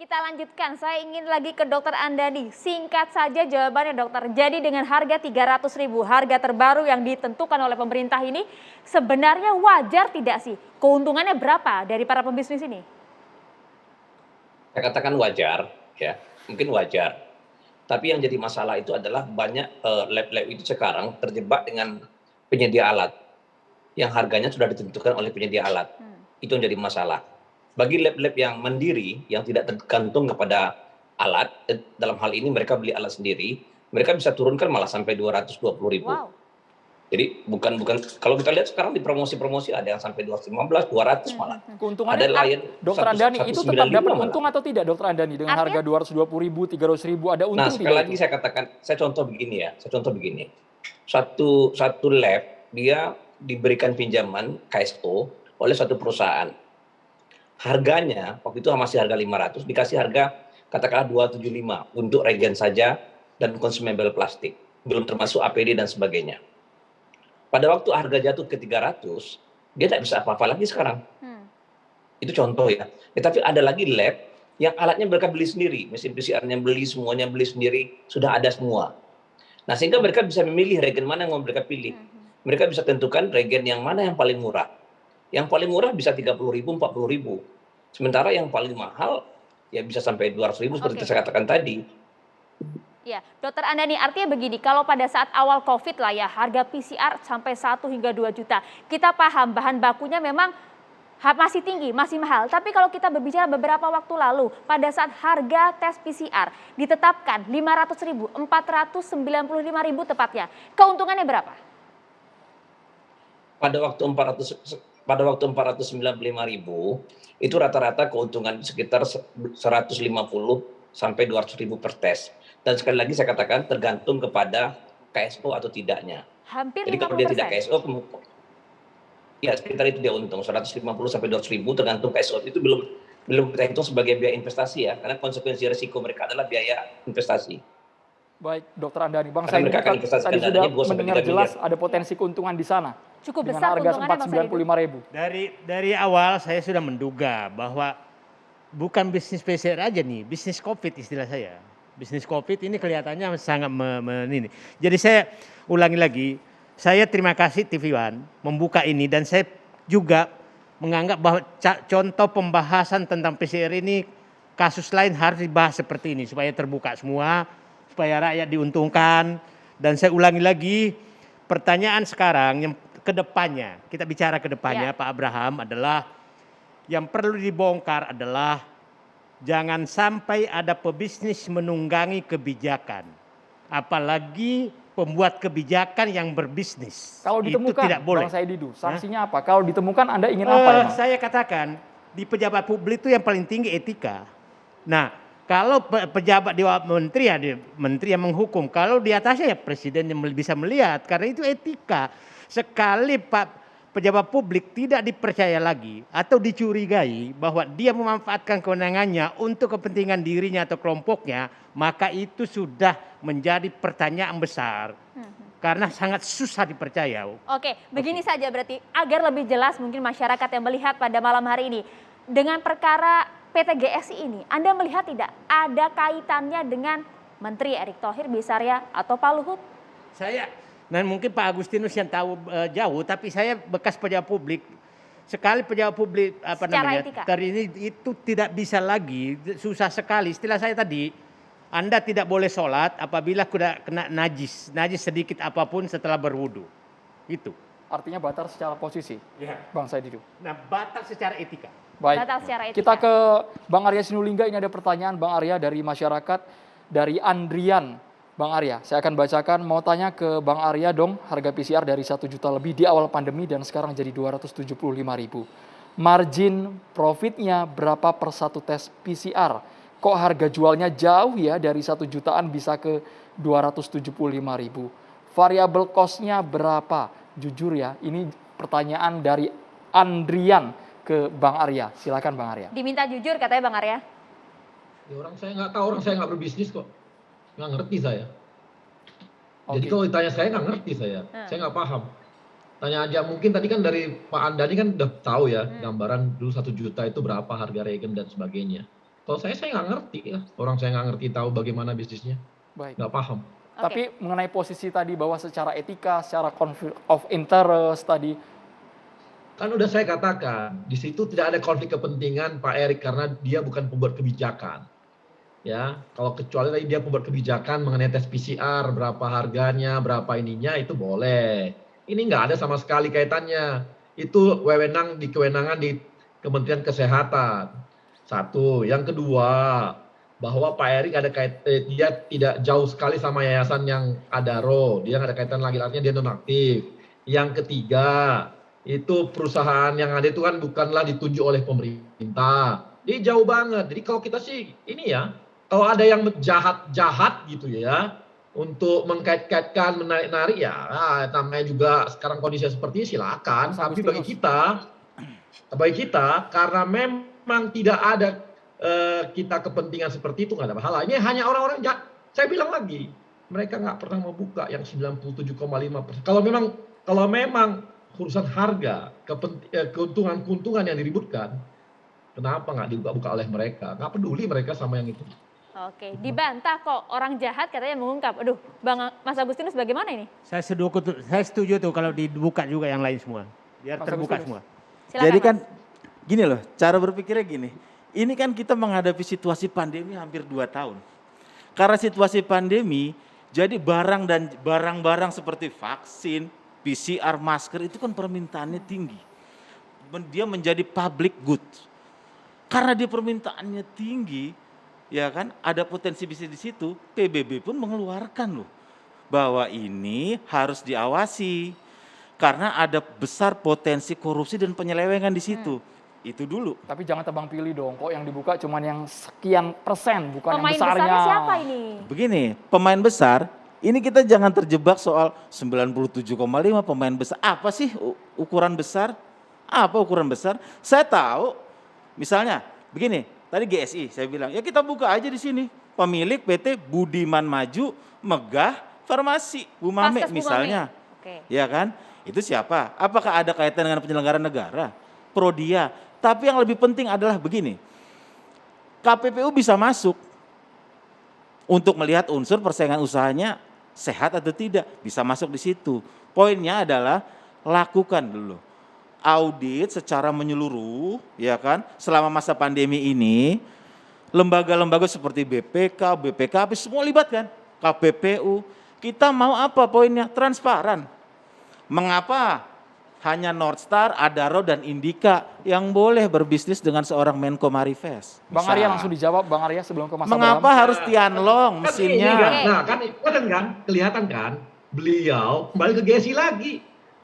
Kita lanjutkan, saya ingin lagi ke Dokter Andani. Singkat saja jawabannya dokter. Jadi dengan harga 300.000, harga terbaru yang ditentukan oleh pemerintah ini sebenarnya wajar tidak sih? Keuntungannya berapa dari para pebisnis ini? Saya katakan wajar, ya, mungkin wajar. Tapi yang jadi masalah itu adalah banyak lab-lab itu sekarang terjebak dengan penyedia alat yang harganya sudah ditentukan oleh penyedia alat. Itu yang jadi masalah. Bagi lab-lab yang mandiri, yang tidak tergantung kepada alat, dalam hal ini mereka beli alat sendiri, mereka bisa turunkan malah sampai 220.000. Wow. Jadi bukan kalau kita lihat sekarang di promosi-promosi ada yang sampai 215, 200 malah. Keuntungannya, Ada lain Dokter Andani itu tetap 195 dapat malah. untung atau tidak, Dokter Andani, dengan harga 220.000, 300.000 ada untung Nah, sekali tidak? lagi saya katakan, saya contoh begini. Satu lab dia diberikan pinjaman KSO oleh satu perusahaan. Harganya waktu itu masih harga 500, dikasih harga katakanlah 275 untuk regen saja dan consumable plastik, belum termasuk APD dan sebagainya. Pada waktu harga jatuh ke 300, dia tidak bisa apa-apa lagi sekarang. Itu contoh ya. Tapi ada lagi lab yang alatnya mereka beli sendiri, mesin PCR-nya beli, semuanya beli sendiri, sudah ada semua. Nah, sehingga mereka bisa memilih regen mana yang mau mereka pilih. Mereka bisa tentukan regen yang mana yang paling murah. Yang paling murah bisa 30.000, 40.000. Sementara yang paling mahal ya bisa sampai 200.000 seperti saya katakan tadi. Ya, Dokter Andani, artinya begini, kalau pada saat awal COVID lah ya, harga PCR sampai 1 hingga 2 juta. Kita paham bahan bakunya memang masih tinggi, masih mahal. Tapi kalau kita berbicara beberapa waktu lalu, pada saat harga tes PCR ditetapkan 500.000, 495.000 tepatnya. Keuntungannya berapa? Pada waktu 495.000 itu rata-rata keuntungan sekitar 150 sampai 200.000 per tes. Dan sekali lagi saya katakan tergantung kepada KSO atau tidaknya. Hampir 50%. Jadi kalau dia tidak KSO, ya sekitar itu dia untung 150 sampai 200.000 tergantung KSO. Itu belum kita hitung sebagai biaya investasi ya, karena konsekuensi risiko mereka adalah biaya investasi. Baik, Dokter Andani, Bang Karena Said mereka akan tadi investasikan sudah dananya 2 sampai mendengar 3 jelas miliar. ada potensi keuntungan di sana. Cukup dengan besar harga keuntungannya, Bang Said. 495.000. Dari awal saya sudah menduga bahwa bukan bisnis PCR aja nih, bisnis COVID istilah saya. Bisnis COVID ini kelihatannya sangat ini. Jadi saya ulangi lagi, saya terima kasih TV One membuka ini dan saya juga menganggap bahwa contoh pembahasan tentang PCR ini kasus lain harus dibahas seperti ini supaya terbuka semua, supaya rakyat diuntungkan. Dan saya ulangi lagi, pertanyaan sekarang yang kedepannya, kita bicara kedepannya Pak Abraham adalah yang perlu dibongkar adalah jangan sampai ada pebisnis menunggangi kebijakan, apalagi pembuat kebijakan yang berbisnis. Kalau ditemukan, itu tidak boleh. Bang Saididu, sanksinya apa? Kalau ditemukan Anda ingin apa? Saya katakan di pejabat publik itu yang paling tinggi etika. Nah, kalau pejabat di menteri yang menghukum, kalau di atasnya ya presiden yang bisa melihat, karena itu etika. Sekali pejabat publik tidak dipercaya lagi atau dicurigai bahwa dia memanfaatkan kewenangannya untuk kepentingan dirinya atau kelompoknya, maka itu sudah menjadi pertanyaan besar. Karena sangat susah dipercaya. Oke, begini saja berarti agar lebih jelas mungkin masyarakat yang melihat pada malam hari ini. Dengan perkara PT GSI ini, Anda melihat tidak ada kaitannya dengan Menteri Erick Thohir, Bisaria atau Pak Luhut? Dan mungkin Pak Agustinus yang tahu jauh, tapi saya bekas pejabat publik. Sekali pejabat publik ini itu tidak bisa lagi, susah sekali. Istilah saya tadi, Anda tidak boleh sholat apabila kena najis sedikit apapun setelah berwudu. Itu. Artinya batal secara posisi, Bang Saididu. Nah, batal secara etika. Baik, batal secara etika. Kita ke Bang Arya Sinulinga, ini ada pertanyaan Bang Arya dari masyarakat, dari Andrian. Bang Arya, saya akan bacakan, mau tanya ke Bang Arya dong, harga PCR dari 1 juta lebih di awal pandemi dan sekarang jadi 275.000. Margin profitnya berapa per satu tes PCR? Kok harga jualnya jauh ya, dari 1 jutaan bisa ke 275.000? Variable cost-nya berapa? Jujur ya, ini pertanyaan dari Andrian ke Bang Arya. Silakan Bang Arya. Diminta jujur katanya Bang Arya. Ya, orang saya nggak tahu, orang saya nggak berbisnis kok. Nggak ngerti saya. Jadi kalau ditanya saya nggak ngerti saya nggak paham. Tanya aja, mungkin tadi kan dari Pak Andani kan udah tahu ya gambaran dulu 1 juta itu berapa harga regen dan sebagainya. Kalau saya nggak ngerti ya. Orang saya nggak ngerti tahu bagaimana bisnisnya, Baik. nggak paham. Tapi mengenai posisi tadi bahwa secara etika, secara conflict of interest tadi, Kan udah saya katakan, di situ tidak ada konflik kepentingan Pak Erik karena dia bukan pembuat kebijakan. Ya, kalau kecuali tadi dia pembuat kebijakan mengenai tes PCR, berapa harganya, berapa ininya, itu boleh. Ini nggak ada sama sekali kaitannya. Itu kewenangan di Kementerian Kesehatan. Satu. Yang kedua, bahwa Pak Erik ada dia tidak jauh sekali sama yayasan yang Adaro. Dia nggak ada kaitan lagi, artinya dia nonaktif. Yang ketiga, itu perusahaan yang ada itu kan bukanlah ditunjuk oleh pemerintah. Dia jauh banget. Jadi kalau kita sih ini ya, kalau ada yang jahat-jahat gitu ya, untuk mengkait-kaitkan, menarik-narik ya, namanya juga sekarang kondisi seperti ini silakan. Tapi bagi kita, karena memang tidak ada kita kepentingan seperti itu, nggak ada masalah. Ini hanya orang-orang jahat. Saya bilang lagi, mereka nggak pernah mau buka yang 97,5%. Kalau memang urusan harga, keuntungan yang diributkan, kenapa nggak dibuka-buka oleh mereka? Nggak peduli mereka sama yang itu. Oke, dibantah kok orang jahat katanya mengungkap. Aduh, Mas Agustinus bagaimana ini? Saya setuju tuh kalau dibuka juga yang lain semua. Biar Mas terbuka Agustinus. semua. Silakan, Jadi kan Mas. gini loh, cara berpikirnya gini. Ini kan kita menghadapi situasi pandemi hampir 2 tahun. Karena situasi pandemi, jadi barang-barang seperti vaksin, PCR, masker itu kan permintaannya tinggi. Dia menjadi public good. Karena dia permintaannya tinggi, ya kan, ada potensi bisnis di situ. PBB pun mengeluarkan loh bahwa ini harus diawasi karena ada besar potensi korupsi dan penyelewengan di situ. Itu dulu. tapi jangan tebang pilih dong. Kok yang dibuka cuman yang sekian persen, bukan Pemain yang besarnya. besarnya siapa ini? Begini, pemain besar, ini kita jangan terjebak soal 97,5 pemain besar. Apa sih ukuran besar? Apa ukuran besar? Saya tahu, misalnya begini, tadi GSI saya bilang, ya kita buka aja di sini. Pemilik PT Budiman Maju Megah Farmasi, Bu Mame Vaskes Bu misalnya. Mame. Oke. Ya kan? Itu siapa? Apakah ada kaitan dengan penyelenggara negara? Prodia. Tapi yang lebih penting adalah begini, KPPU bisa masuk untuk melihat unsur persaingan usahanya sehat atau tidak, bisa masuk di situ. Poinnya adalah lakukan dulu audit secara menyeluruh, ya kan? Selama masa pandemi ini, lembaga-lembaga seperti BPK, BPKP semua libatkan, KPPU. Kita mau apa poinnya? Transparan. Mengapa hanya Northstar, Adaro dan Indika yang boleh berbisnis dengan seorang Menko Marifest? Bang Arya langsung dijawab, Bang Arya, sebelum ke Mas Mengapa Abraham. harus Tianlong mesinnya? Nah kan kelihatan kan beliau kembali ke GSI lagi.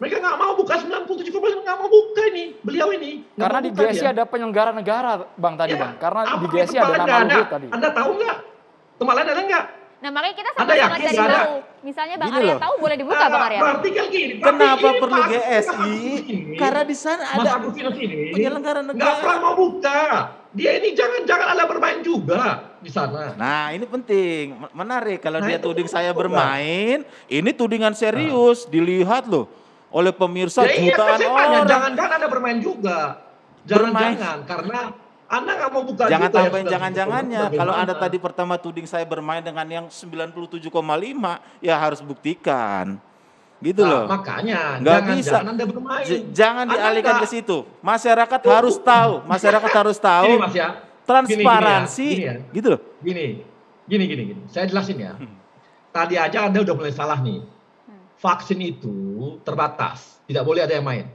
Mereka nggak mau buka 97,5, nggak mau buka ini beliau ini. Nggak Karena mau di buka GSI dia. ada penyelenggara negara, Bang, tadi Ya, Bang. Karena apa di itu GSI ada tempat lain nama nggak Luhut ada? tadi. Anda tahu nggak? Tempat lain ada nggak? Nah makanya kita Anda sama-sama yakin cari nggak ada? tahu. Misalnya Bang Gini Arya loh. tahu boleh dibuka Bang Arya. Berarti kan gini. Kenapa ini perlu Mas GSI? ini, Karena di sana Mas ada Agustinus ini penyelenggara nggak negara. pernah mau buka. Dia ini jangan ada bermain juga di sana. Nah ini penting, menarik kalau Nah, dia itu tuding saya bukan. bermain, ini tudingan serius, dilihat loh oleh pemirsa Ya iya kan jutaan saya tanya, orang. jangan-jangan Anda bermain juga. Jangan-jangan karena Anda nggak mau buka Jangan juga yang tambahin 97,5, jangan-jangannya. Kalau Anda bagaimana? tadi pertama tuding saya bermain dengan yang 97,5, ya harus buktikan. Gitu Nah, loh. makanya Nggak jangan bisa. Anda bermain. Jangan Anda dialihkan nggak- ke situ. Masyarakat harus tahu. Masyarakat harus tahu Gini Mas ya. transparansi. Gini ya. Gitu loh. Gini. Saya jelasin ya. Tadi aja Anda udah mulai salah nih. Vaksin itu terbatas, tidak boleh ada yang main.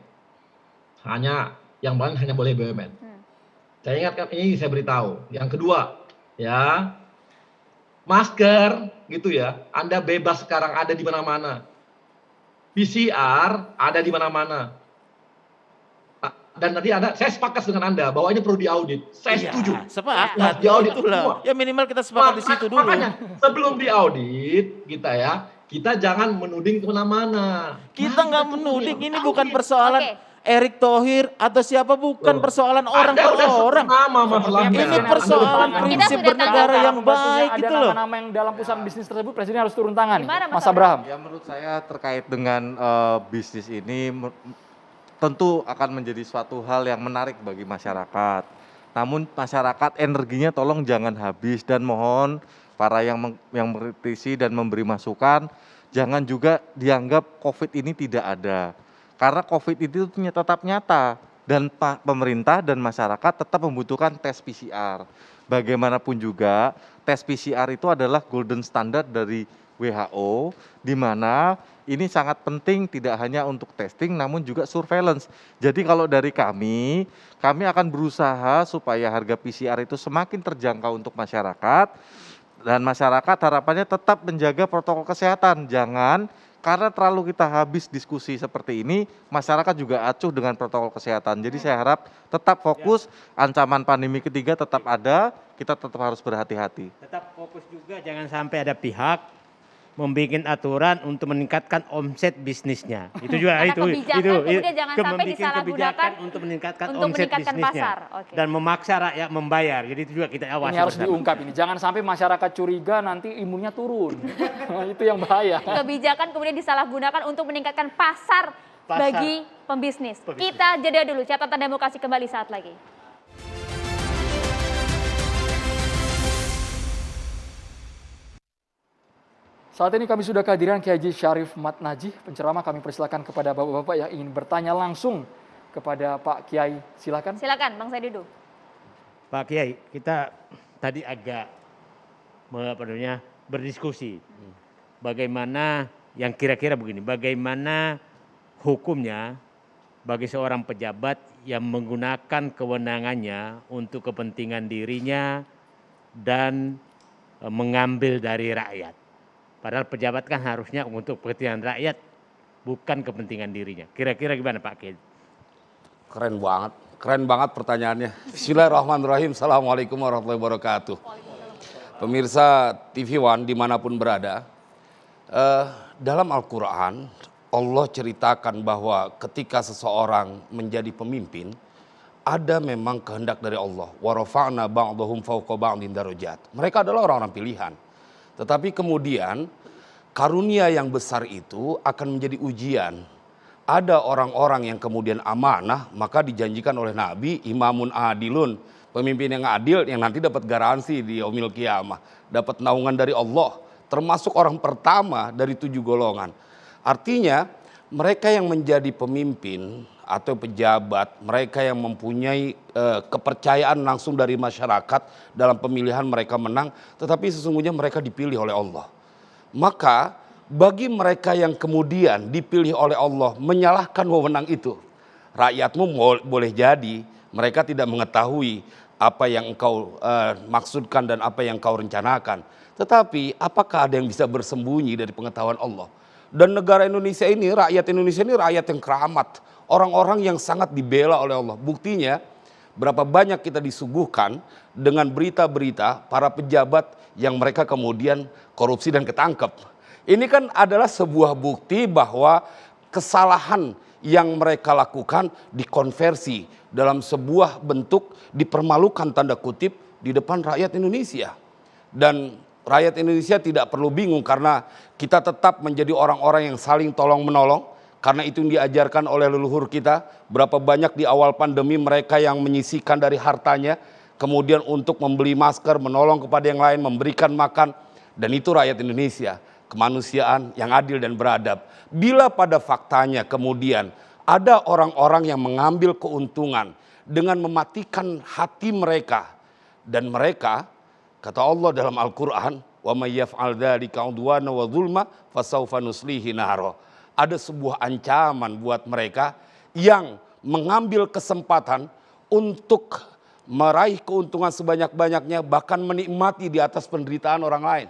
Yang main hanya boleh BUMN. Saya ingatkan ini saya beritahu. Yang kedua, ya masker gitu ya. Anda bebas sekarang ada di mana-mana. PCR ada di mana-mana. Dan tadi saya sepakat dengan Anda bahwa ini perlu diaudit. Saya Iya, setuju. sepakat. Nah, diaudit Itulah. semua. Ya minimal kita sepakat di situ dulu. Makanya sebelum diaudit kita jangan menuding kemana-mana. Kita nggak menuding, ini bukan persoalan Oke. Erick Thohir atau siapa, bukan Loh. persoalan orang Anda per udah orang. sama masalahnya. Ini persoalan Kita prinsip sudah bernegara tahu. yang Membantunya baik ada gitu loh. nama-nama yang dalam perusahaan bisnis tersebut, Presiden harus turun tangan. Gimana, Mas Mas Abraham. Ya menurut saya terkait dengan bisnis ini tentu akan menjadi suatu hal yang menarik bagi masyarakat. Namun masyarakat energinya tolong jangan habis, dan mohon para yang mengkritisi dan memberi masukan, jangan juga dianggap COVID ini tidak ada. Karena COVID itu tetap nyata, dan pemerintah dan masyarakat tetap membutuhkan tes PCR. Bagaimanapun juga, tes PCR itu adalah golden standard dari WHO, di mana ini sangat penting tidak hanya untuk testing namun juga surveillance. Jadi kalau dari kami akan berusaha supaya harga PCR itu semakin terjangkau untuk masyarakat, dan masyarakat harapannya tetap menjaga protokol kesehatan. Jangan karena terlalu kita habis diskusi seperti ini, masyarakat juga acuh dengan protokol kesehatan. Jadi saya harap tetap fokus, ancaman pandemi ketiga tetap ada, kita tetap harus berhati-hati. Tetap fokus juga, jangan sampai ada pihak membuat aturan untuk meningkatkan omset bisnisnya. Itu juga Karena kebijakan kemudian jangan sampai membuat disalahgunakan kebijakan untuk meningkatkan untuk omset meningkatkan bisnisnya pasar. Oke. dan memaksa rakyat membayar. Jadi itu juga kita awasi. Ini harus bersama. diungkap ini. Jangan sampai masyarakat curiga nanti imunnya turun. Itu yang bahaya. Kebijakan kemudian disalahgunakan untuk meningkatkan pasar bagi pembisnis. Kita jeda dulu, catatan demokrasi kembali saat lagi. Saat ini kami sudah kehadiran Kiai Haji Syarif Mat Najih, penceramah. Kami persilakan kepada bapak-bapak yang ingin bertanya langsung kepada Pak Kiai. Silakan. Silakan, Bang Saididu. Pak Kiai, kita tadi agak berdiskusi bagaimana yang kira-kira begini, bagaimana hukumnya bagi seorang pejabat yang menggunakan kewenangannya untuk kepentingan dirinya dan mengambil dari rakyat. Padahal pejabat kan harusnya untuk kepentingan rakyat, bukan kepentingan dirinya. Kira-kira gimana Pak Kiai? Keren banget pertanyaannya. Bismillahirrahmanirrahim. Assalamualaikum warahmatullahi wabarakatuh. Pemirsa TV One dimanapun berada, dalam Al-Quran Allah ceritakan bahwa ketika seseorang menjadi pemimpin, ada memang kehendak dari Allah. Wa rafa'na ba'dahum fawqa ba'din darajat. Mereka adalah orang-orang pilihan. Tetapi kemudian karunia yang besar itu akan menjadi ujian. Ada orang-orang yang kemudian amanah, maka dijanjikan oleh Nabi, imamun adilun, pemimpin yang adil yang nanti dapat garansi di yaumil qiyamah, dapat naungan dari Allah, termasuk orang pertama dari 7 golongan. Artinya mereka yang menjadi pemimpin atau pejabat, mereka yang mempunyai kepercayaan langsung dari masyarakat dalam pemilihan mereka menang, tetapi sesungguhnya mereka dipilih oleh Allah. Maka bagi mereka yang kemudian dipilih oleh Allah menyalahkan wewenang itu, rakyatmu boleh jadi mereka tidak mengetahui apa yang engkau maksudkan dan apa yang engkau rencanakan. Tetapi apakah ada yang bisa bersembunyi dari pengetahuan Allah? Dan negara Indonesia ini, rakyat Indonesia ini rakyat yang keramat. Orang-orang yang sangat dibela oleh Allah. Buktinya berapa banyak kita disuguhkan dengan berita-berita para pejabat yang mereka kemudian korupsi dan ketangkep. Ini kan adalah sebuah bukti bahwa kesalahan yang mereka lakukan dikonversi dalam sebuah bentuk dipermalukan tanda kutip di depan rakyat Indonesia. Dan rakyat Indonesia tidak perlu bingung karena kita tetap menjadi orang-orang yang saling tolong-menolong. Karena itu yang diajarkan oleh leluhur kita. Berapa banyak di awal pandemi mereka yang menyisihkan dari hartanya. Kemudian untuk membeli masker, menolong kepada yang lain, memberikan makan. Dan itu rakyat Indonesia. Kemanusiaan yang adil dan beradab. Bila pada faktanya kemudian ada orang-orang yang mengambil keuntungan dengan mematikan hati mereka. Dan mereka, kata Allah dalam Al-Quran, wa may yaf'al dzalika 'udwana wa dzulma fasawfa nuslihi naro. Ada sebuah ancaman buat mereka yang mengambil kesempatan untuk meraih keuntungan sebanyak-banyaknya, bahkan menikmati di atas penderitaan orang lain.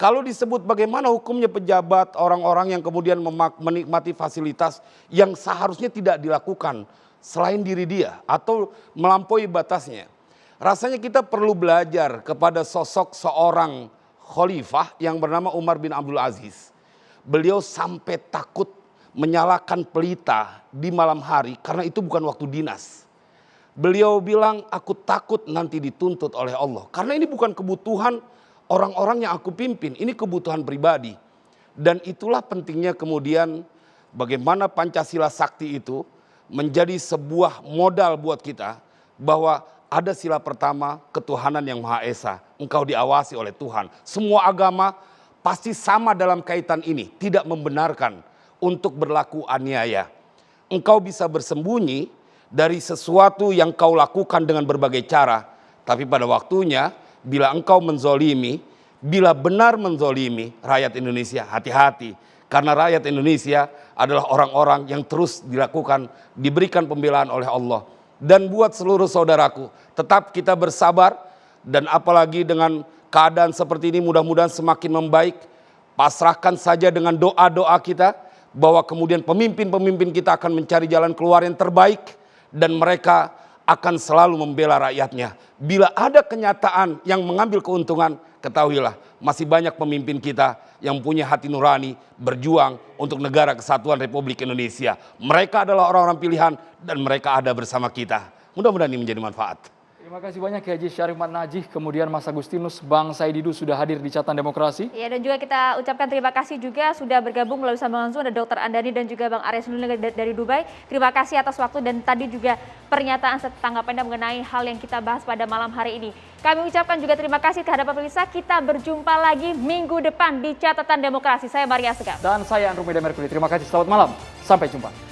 Kalau disebut bagaimana hukumnya pejabat, orang-orang yang kemudian menikmati fasilitas yang seharusnya tidak dilakukan selain diri dia atau melampaui batasnya. Rasanya kita perlu belajar kepada sosok seorang khalifah yang bernama Umar bin Abdul Aziz. Beliau sampai takut menyalakan pelita di malam hari karena itu bukan waktu dinas. Beliau bilang, aku takut nanti dituntut oleh Allah. Karena ini bukan kebutuhan orang-orang yang aku pimpin, ini kebutuhan pribadi. Dan itulah pentingnya kemudian bagaimana Pancasila Sakti itu menjadi sebuah modal buat kita. Bahwa ada sila pertama, ketuhanan yang Maha Esa. Engkau diawasi oleh Tuhan. Semua agama pasti sama dalam kaitan ini, tidak membenarkan untuk berlaku aniaya. Engkau bisa bersembunyi dari sesuatu yang kau lakukan dengan berbagai cara, tapi pada waktunya bila engkau menzolimi, bila benar menzolimi rakyat Indonesia, hati-hati. Karena rakyat Indonesia adalah orang-orang yang terus diberikan pembelaan oleh Allah. Dan buat seluruh saudaraku, tetap kita bersabar, dan apalagi dengan keadaan seperti ini mudah-mudahan semakin membaik. Pasrahkan saja dengan doa-doa kita, bahwa kemudian pemimpin-pemimpin kita akan mencari jalan keluar yang terbaik, dan mereka akan selalu membela rakyatnya. Bila ada kenyataan yang mengambil keuntungan, ketahuilah masih banyak pemimpin kita yang punya hati nurani berjuang untuk negara kesatuan Republik Indonesia. Mereka adalah orang-orang pilihan dan mereka ada bersama kita. Mudah-mudahan ini menjadi manfaat. Terima kasih banyak Kiai Haji Syarif Mat Najih, kemudian Mas Agustinus, Bang Said Didu sudah hadir di Catatan Demokrasi. Ya, dan juga kita ucapkan terima kasih juga sudah bergabung melalui sambungan Zoom, ada Dr. Andani dan juga Bang Arya Sinulinga dari Dubai. Terima kasih atas waktu dan tadi juga pernyataan serta tanggapan Anda mengenai hal yang kita bahas pada malam hari ini. Kami ucapkan juga terima kasih terhadap pemirsa. Kita berjumpa lagi minggu depan di Catatan Demokrasi. Saya Maria Segaf. Dan saya Andromeda Mercury. Terima kasih, selamat malam. Sampai jumpa.